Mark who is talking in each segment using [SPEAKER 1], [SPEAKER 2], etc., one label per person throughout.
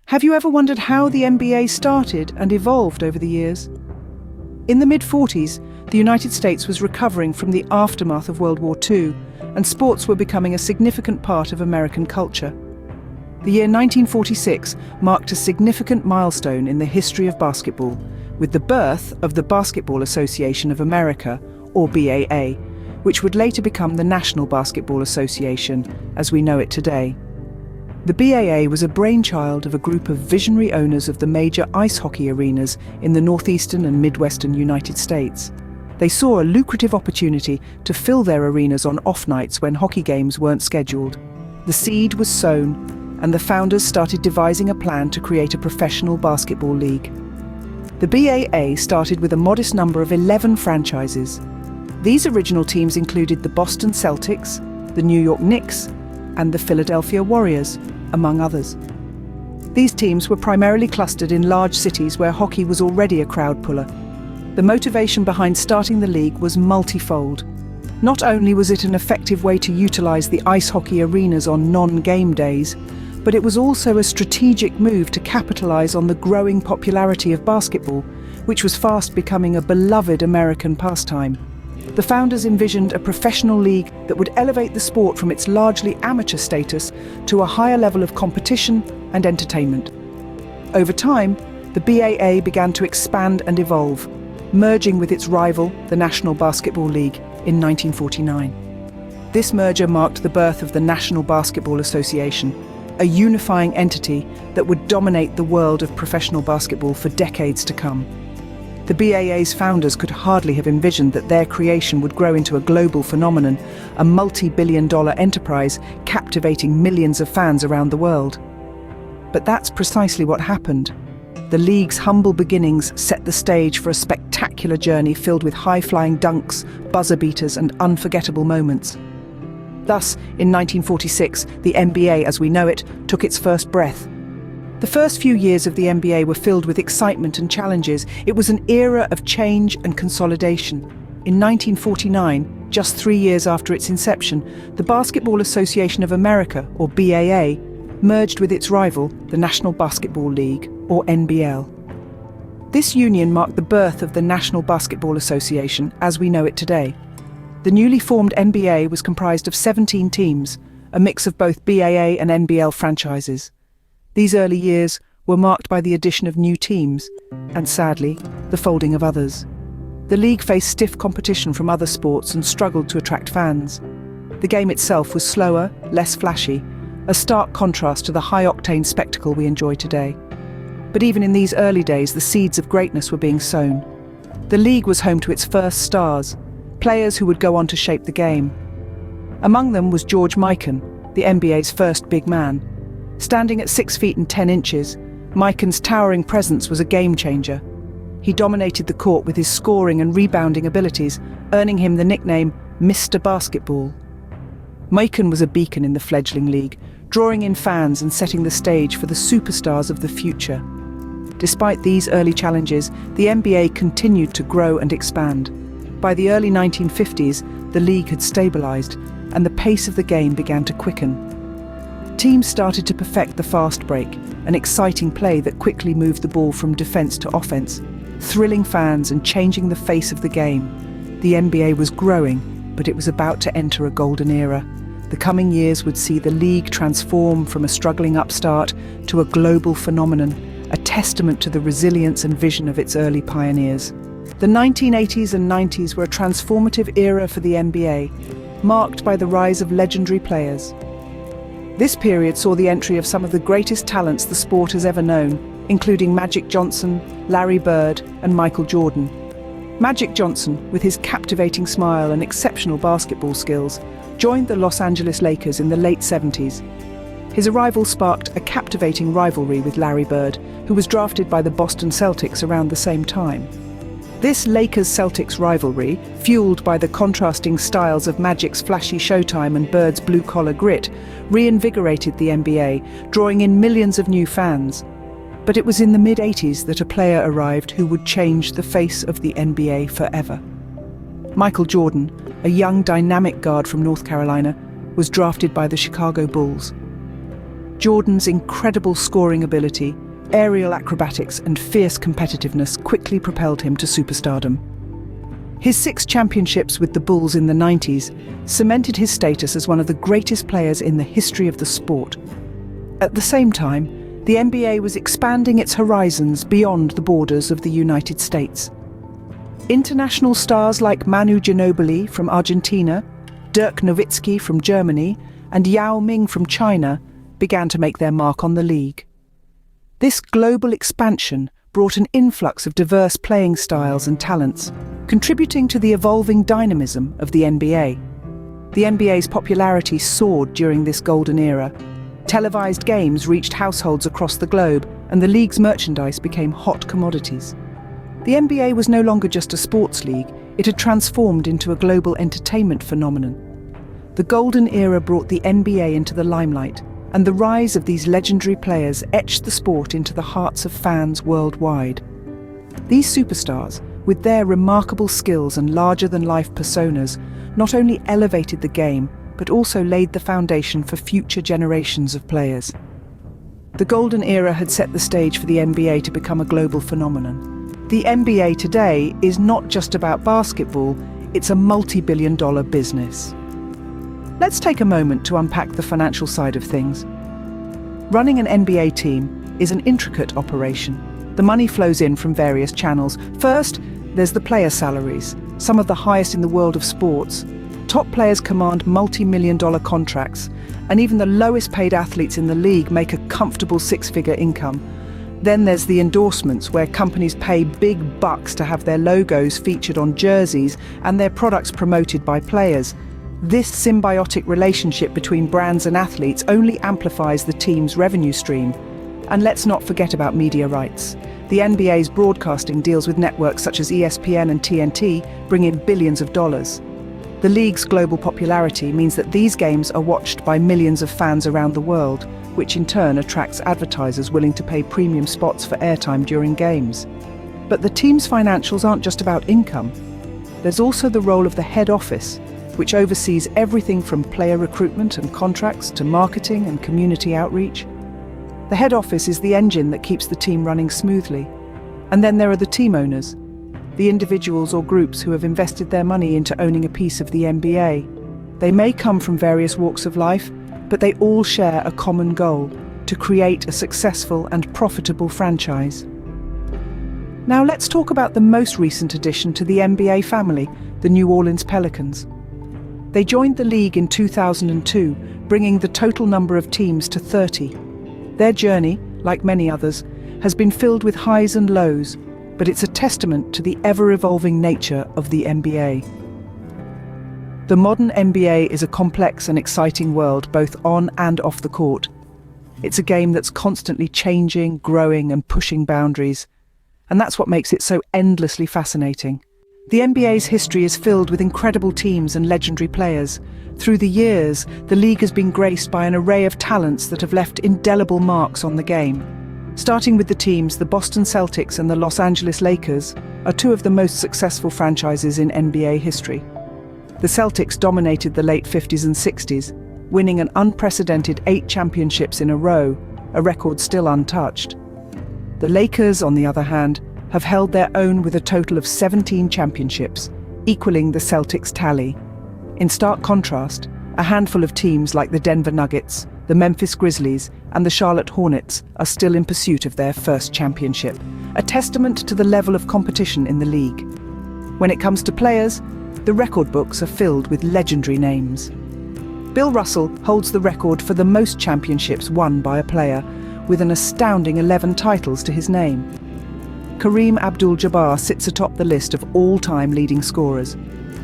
[SPEAKER 1] Have you ever wondered how the NBA started and evolved over the years? In the mid-40s, the United States was recovering from the aftermath of World War II, and sports were becoming a significant part of American culture. The year 1946 marked a significant milestone in the history of basketball, with the birth of the Basketball Association of America, or BAA, which would later become the National Basketball Association, as we know it today. The BAA was a brainchild of a group of visionary owners of the major ice hockey arenas in the northeastern and midwestern United States. They saw a lucrative opportunity to fill their arenas on off nights when hockey games weren't scheduled. The seed was sown, and the founders started devising a plan to create a professional basketball league. The BAA started with a modest number of 11 franchises. These original teams included the Boston Celtics, the New York Knicks, and the Philadelphia Warriors, among others. These teams were primarily clustered in large cities where hockey was already a crowd puller. The motivation behind starting the league was multifold. Not only was it an effective way to utilize the ice hockey arenas on non-game days, but it was also a strategic move to capitalize on the growing popularity of basketball, which was fast becoming a beloved American pastime. The founders envisioned a professional league that would elevate the sport from its largely amateur status to a higher level of competition and entertainment. Over time, the BAA began to expand and evolve, merging with its rival, the National Basketball League, in 1949. This merger marked the birth of the National Basketball Association, a unifying entity that would dominate the world of professional basketball for decades to come. The BAA's founders could hardly have envisioned that their creation would grow into a global phenomenon, a multi-billion-dollar enterprise captivating millions of fans around the world. But that's precisely what happened. The league's humble beginnings set the stage for a spectacular journey filled with high-flying dunks, buzzer beaters, and unforgettable moments. Thus, in 1946, the NBA, as we know it, took its first breath. The first few years of the NBA were filled with excitement and challenges. It was an era of change and consolidation. In 1949, just 3 years after its inception, the Basketball Association of America, or BAA, merged with its rival, the National Basketball League, or NBL. This union marked the birth of the National Basketball Association as we know it today. The newly formed NBA was comprised of 17 teams, a mix of both BAA and NBL franchises. These early years were marked by the addition of new teams and, sadly, the folding of others. The league faced stiff competition from other sports and struggled to attract fans. The game itself was slower, less flashy, a stark contrast to the high-octane spectacle we enjoy today. But even in these early days, the seeds of greatness were being sown. The league was home to its first stars, players who would go on to shape the game. Among them was George Mikan, the NBA's first big man. Standing at 6 feet and 10 inches, Mikan's towering presence was a game-changer. He dominated the court with his scoring and rebounding abilities, earning him the nickname Mr. Basketball. Mikan was a beacon in the fledgling league, drawing in fans and setting the stage for the superstars of the future. Despite these early challenges, the NBA continued to grow and expand. By the early 1950s, the league had stabilized, and the pace of the game began to quicken. Teams started to perfect the fast break, an exciting play that quickly moved the ball from defense to offense, thrilling fans and changing the face of the game. The NBA was growing, but it was about to enter a golden era. The coming years would see the league transform from a struggling upstart to a global phenomenon, a testament to the resilience and vision of its early pioneers. The 1980s and 90s were a transformative era for the NBA, marked by the rise of legendary players. This period saw the entry of some of the greatest talents the sport has ever known, including Magic Johnson, Larry Bird, and Michael Jordan. Magic Johnson, with his captivating smile and exceptional basketball skills, joined the Los Angeles Lakers in the late 70s. His arrival sparked a captivating rivalry with Larry Bird, who was drafted by the Boston Celtics around the same time. This Lakers-Celtics rivalry, fueled by the contrasting styles of Magic's flashy showtime and Bird's blue-collar grit, reinvigorated the NBA, drawing in millions of new fans. But it was in the mid-80s that a player arrived who would change the face of the NBA forever. Michael Jordan, a young dynamic guard from North Carolina, was drafted by the Chicago Bulls. Jordan's incredible scoring ability, aerial acrobatics, and fierce competitiveness quickly propelled him to superstardom. His 6 championships with the Bulls in the 90s cemented his status as one of the greatest players in the history of the sport. At the same time, the NBA was expanding its horizons beyond the borders of the United States. International stars like Manu Ginobili from Argentina, Dirk Nowitzki from Germany, and Yao Ming from China began to make their mark on the league. This global expansion brought an influx of diverse playing styles and talents, contributing to the evolving dynamism of the NBA. The NBA's popularity soared during this golden era. Televised games reached households across the globe, and the league's merchandise became hot commodities. The NBA was no longer just a sports league, it had transformed into a global entertainment phenomenon. The golden era brought the NBA into the limelight, and the rise of these legendary players etched the sport into the hearts of fans worldwide. These superstars, with their remarkable skills and larger-than-life personas, not only elevated the game, but also laid the foundation for future generations of players. The golden era had set the stage for the NBA to become a global phenomenon. The NBA today is not just about basketball, it's a multi-billion-dollar business. Let's take a moment to unpack the financial side of things. Running an NBA team is an intricate operation. The money flows in from various channels. First, there's the player salaries, some of the highest in the world of sports. Top players command multi-million-dollar contracts, and even the lowest-paid athletes in the league make a comfortable 6-figure income. Then there's the endorsements, where companies pay big bucks to have their logos featured on jerseys and their products promoted by players. This symbiotic relationship between brands and athletes only amplifies the team's revenue stream. And let's not forget about media rights. The NBA's broadcasting deals with networks such as ESPN and TNT bring in billions of dollars. The league's global popularity means that these games are watched by millions of fans around the world, which in turn attracts advertisers willing to pay premium spots for airtime during games. But the team's financials aren't just about income. There's also the role of the head office, which oversees everything from player recruitment and contracts to marketing and community outreach. The head office is the engine that keeps the team running smoothly. And then there are the team owners, the individuals or groups who have invested their money into owning a piece of the NBA. They may come from various walks of life, but they all share a common goal: to create a successful and profitable franchise. Now let's talk about the most recent addition to the NBA family, the New Orleans Pelicans. They joined the league in 2002, bringing the total number of teams to 30. Their journey, like many others, has been filled with highs and lows, but it's a testament to the ever-evolving nature of the NBA. The modern NBA is a complex and exciting world, both on and off the court. It's a game that's constantly changing, growing, and pushing boundaries, and that's what makes it so endlessly fascinating. The NBA's history is filled with incredible teams and legendary players. Through the years, the league has been graced by an array of talents that have left indelible marks on the game. Starting with the teams, the Boston Celtics and the Los Angeles Lakers are two of the most successful franchises in NBA history. The Celtics dominated the late 50s and 60s, winning an unprecedented 8 championships in a row, a record still untouched. The Lakers, on the other hand, have held their own with a total of 17 championships, equaling the Celtics' tally. In stark contrast, a handful of teams like the Denver Nuggets, the Memphis Grizzlies, and the Charlotte Hornets are still in pursuit of their first championship, a testament to the level of competition in the league. When it comes to players, the record books are filled with legendary names. Bill Russell holds the record for the most championships won by a player, with an astounding 11 titles to his name. Kareem Abdul-Jabbar sits atop the list of all-time leading scorers,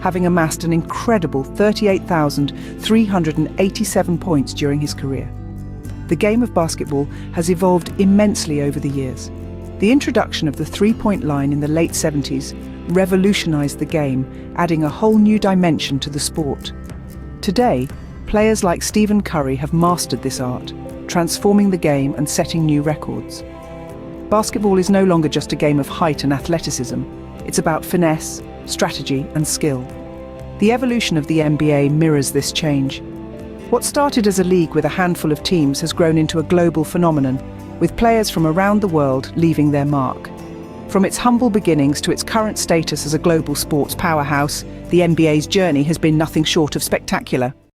[SPEAKER 1] having amassed an incredible 38,387 points during his career. The game of basketball has evolved immensely over the years. The introduction of the three-point line in the late 70s revolutionized the game, adding a whole new dimension to the sport. Today, players like Stephen Curry have mastered this art, transforming the game and setting new records. Basketball is no longer just a game of height and athleticism. It's about finesse, strategy, and skill. The evolution of the NBA mirrors this change. What started as a league with a handful of teams has grown into a global phenomenon, with players from around the world leaving their mark. From its humble beginnings to its current status as a global sports powerhouse, the NBA's journey has been nothing short of spectacular.